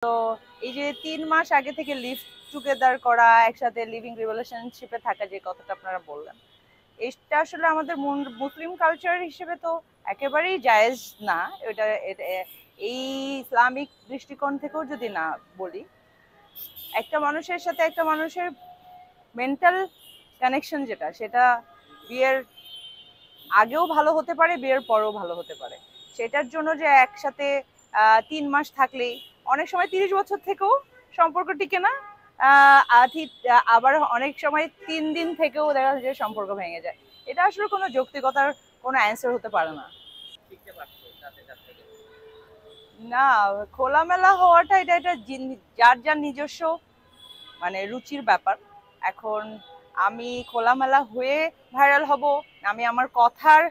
তো এই যে 3 মাস আগে থেকে লিভ টুগেদার করা, একসাথে লিভিং রিলেশনশিপে থাকা, যে কথাটা আপনারা বললেন, এটা আসলে আমাদের মুসলিম কালচার হিসেবে তো একেবারেই জায়েজ না। এই ইসলামিক দৃষ্টিকোণ থেকেও যদি না বলি, একটা মানুষের সাথে একটা মানুষের মেন্টাল কানেকশন যেটা, সেটা বিয়ের আগেও ভালো হতে পারে, বিয়ের পরেও ভালো হতে পারে। সেটার জন্য যে একসাথে 3 মাস থাকলেই, অনেক সময় 30 বছর থেকেও সম্পর্ক টিকে না। আবার অনেক সময় 3 দিন থেকেও দেখা যায় যে সম্পর্ক ভেঙে যায়। এটা আসলে কোনো যৌক্তিকতার কোনো অ্যান্সার হতে পারে না। না, খোলামেলা হওয়াটা এটা এটা যার যার নিজস্ব মানে রুচির ব্যাপার। এখন আমি খোলামেলা হয়ে ভাইরাল হব, আমি আমার কথার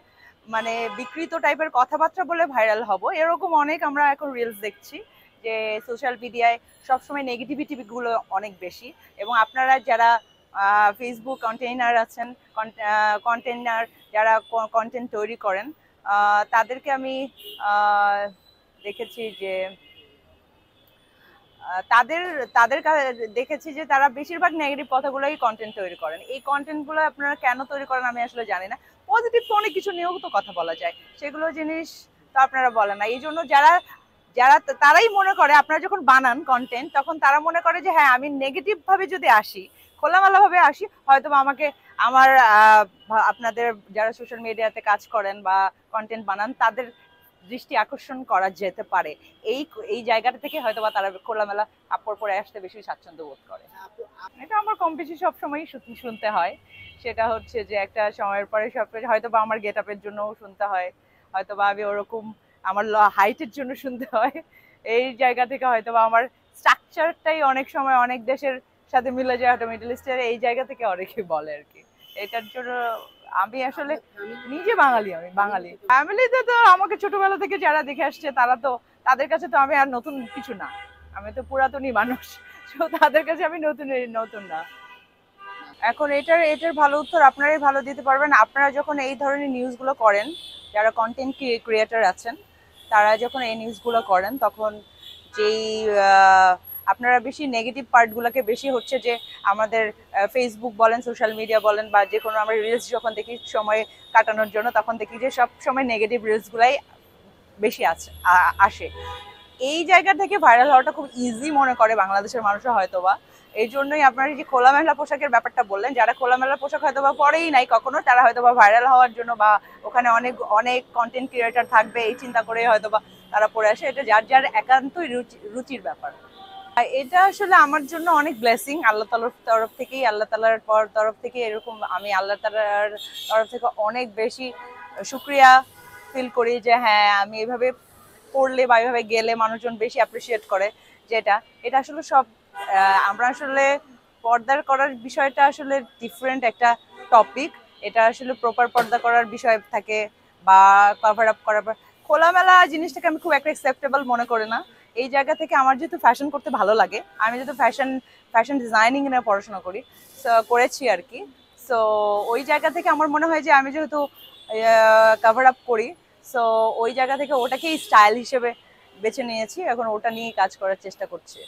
মানে বিকৃত টাইপের কথাবার্তা বলে ভাইরাল হব, এরকম অনেক আমরা এখন রিলস দেখছি যে সোশ্যাল মিডিয়ায় সবসময় নেগেটিভিটি গুলো অনেক বেশি। এবং আপনারা যারা ফেসবুক কন্টেইনার আছেন, কন্টেইনার যারা কন্টেন্ট তৈরি করেন, তাদেরকে আমি দেখেছি যে তাদের তাদের দেখেছি যে তারা বেশিরভাগ নেগেটিভ কথাগুলোই কন্টেন্ট তৈরি করেন। এই কন্টেন্টগুলো আপনারা কেন তৈরি করেন আমি আসলে জানি না। পজিটিভ তো অনেক কিছু নিয়েও তো কথা বলা যায়, সেগুলো জিনিস তো আপনারা বলেন না। এই জন্য যারা যারা তারাই মনে করে, আপনারা যখন বানান কন্টেন্ট তখন তারা মনে করে যে হ্যাঁ, আমি নেগেটিভ ভাবে যদি আসি, খোলামেলা ভাবে আসি, হয়তো আমাকে আমার আপনাদের যারা সোশ্যাল মিডিয়াতে কাজ করেন বা কন্টেন্ট বানান তাদের দৃষ্টি আকর্ষণ করা যেতে পারে। এই এই জায়গাটা থেকে হয়তো বা তারা খোলামেলা কাপড় পরে আসতে বেশি স্বাচ্ছন্দ্য বোধ করে। এটা আমার কম বেশি সবসময়ই শুনতে হয়। সেটা হচ্ছে যে একটা সময়ের পরে সব হয়তো বা আমার গেট আপের জন্যও শুনতে হয়, হয়তো বা আমি ওরকম আমার হাইটের জন্য শুনতে হয়। এই জায়গা থেকে হয়তো বা আমার স্ট্রাকচারটাই অনেক সময় অনেক দেশের সাথে মিলে যায়, হয়তো মিডল ইস্টের এই জায়গা থেকে অনেকে বলে আর কি। এটার জন্য আমি আসলে নিজে বাঙালি, আমি বাঙালি। ফ্যামিলিতে তো আমাকে ছোটবেলা থেকে যারা দেখে আসছে তারা তো, তাদের কাছে তো আমি আর নতুন কিছু না, আমি তো পুরাতনই মানুষ। তো তাদের কাছে আমি নতুন নতুন না। এখন এটার এটার ভালো উত্তর আপনারাই ভালো দিতে পারবেন। আপনারা যখন এই ধরনের নিউজগুলো করেন, যারা কন্টেন্ট ক্রিয়েটর আছেন, তারা যখন এই নিউজগুলো করেন তখন যেই আপনারা বেশি নেগেটিভ পার্টগুলোকে বেশি হচ্ছে যে আমাদের ফেসবুক বলেন, সোশ্যাল মিডিয়া বলেন, বা যে কোনো আমরা রিলস যখন দেখি সময় কাটানোর জন্য, তখন দেখি যে সব সময় নেগেটিভ রিলসগুলাই বেশি আসে। এই জায়গা থেকে ভাইরাল হওয়াটা খুব ইজি মনে করে বাংলাদেশের মানুষরা হয়তোবা। এই জন্যই আপনারা যে খোলামেলা পোশাকের ব্যাপারটা বললেন, যারা খোলামেলা পোশাক হয়তোবা পরেই নাই কখনো, তারা হয়তোবা ভাইরাল হওয়ার জন্য বা ওখানে অনেক অনেক কন্টেন্ট ক্রিয়েটর থাকবে এই চিন্তা করে হয়তোবা তারা পরে আসে। এটা যার যার একান্তই রুচির ব্যাপার। এটা আসলে আমার জন্য অনেক ব্লেসিং, আল্লাহ তাআলার তরফ থেকেই, আল্লাহ তাআলার তরফ থেকে এরকম আমি আল্লাহ তাআলার তরফ থেকে অনেক বেশি শুকরিয়া ফিল করি যে হ্যাঁ, আমি এভাবে পড়লে বা এভাবে গেলে মানুষজন বেশি অ্যাপ্রিসিয়েট করে। যেটা এটা আসলে সব আমরা আসলে পর্দার করার বিষয়টা আসলে ডিফারেন্ট একটা টপিক। এটা আসলে প্রপার পর্দা করার বিষয় থাকে বা কভার আপ করার পর খোলামেলা জিনিসটাকে আমি খুব একটা অ্যাকসেপ্টেবল মনে করি না। এই জায়গা থেকে আমার যেহেতু ফ্যাশন করতে ভালো লাগে, আমি যেহেতু ফ্যাশন ডিজাইনিং নিয়ে পড়াশোনা করেছি আর কি। সো ওই জায়গা থেকে আমার মনে হয় যে আমি যেহেতু কভার আপ করি, সো ওই জায়গা থেকে ওটাকেই স্টাইল হিসেবে বেছে নিয়েছি, এখন ওটা নিয়ে কাজ করার চেষ্টা করছি।